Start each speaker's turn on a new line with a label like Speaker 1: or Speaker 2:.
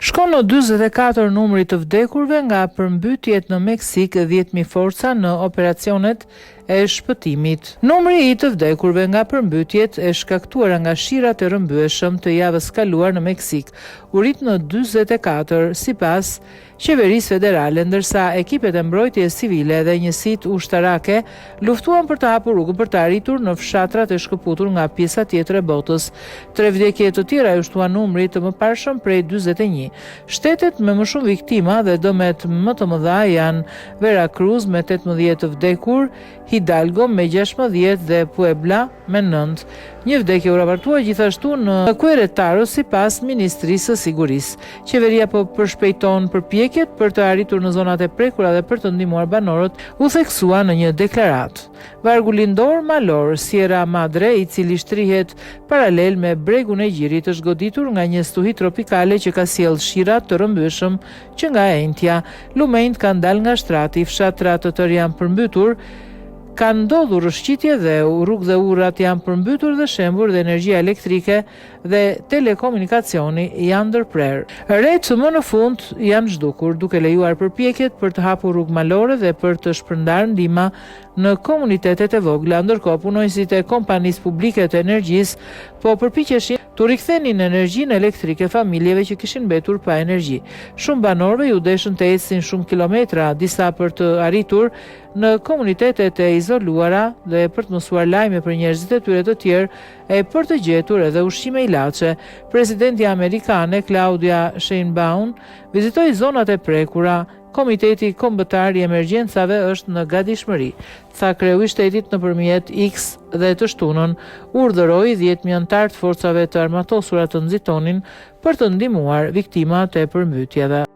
Speaker 1: Shkon në 44 numri të vdekurve nga përmbytjet në Meksik, 10.000 forca në operacionet e shpëtimit. Numri i të vdekurve nga përmbytjet e shkaktuara nga shirat e rrëmbyeshëm të javës kaluar në Meksik u rrit në 44 sipas qeverisë federale, ndërsa ekipet e mbrojtjes civile dhe njësitë ushtarake luftuan për të hapur rrugën për të arritur në fshatrat e shkëputur nga pjesa tjetër e botës. 3 vdekje të tjera u shtuan numri të mëparshëm prej 41. Shtetet me më shumë viktima dhe dëmet më të mëdha janë Veracruz me 18 të vdekur, Hidalgo me 16 dhe Puebla me 9. Një vdekje u raportua gjithashtu në Querétaro sipas Ministrisë së Sigurisë. Qeveria po përshpejton përpjekjet për të arritur në zonat e prekura dhe për të ndihmuar banorët, u theksua në një deklaratë. Vargu lindor malor Sierra Madre, i cili shtrihet paralel me bregun e Gjirit, është goditur nga një stuhi tropikale që ka sjell shira të rrëmbyeshëm që nga e njëjtja. Lumenjt kanë dalë nga shtrati, fshatrat të tërë janë përmbytur, ka ndodhur rrëshqitje dhe rrugë dhe urrat janë përmbytur dhe shembur dhe energjia elektrike dhe telekomunikacioni janë ndërprer. Rreth më në fund janë zhdukur, duke lejuar përpjekjet për të hapur rrugë malore dhe për të shpërndarë ndihma në komunitetet e vogla. Ndërkohë, punonjësit e kompanisë publike të energjisë po përpiqeshin të rikthenin energjinë elektrike familjeve që kishin mbetur pa energji. Shumë banorëve u deshën të ecin shumë kilometra, disa për të arritur në komunitetet e izoluara dhe për të mësuar lajme për njerëzit e tyre të tjerë e për të gjetur edhe ushqime ilaçe. Presidenti amerikane Claudia Sheinbaum vizitoi zonat e prekura. Komiteti Kombëtar i Emergjencave është në gatishmëri, tha kreu i shtetit nëpërmjet X dhe të shtunën, urdhëroi 10.000 anëtar të forcave të armatosura të nxitonin për të ndihmuar viktimat e përmbytjeve.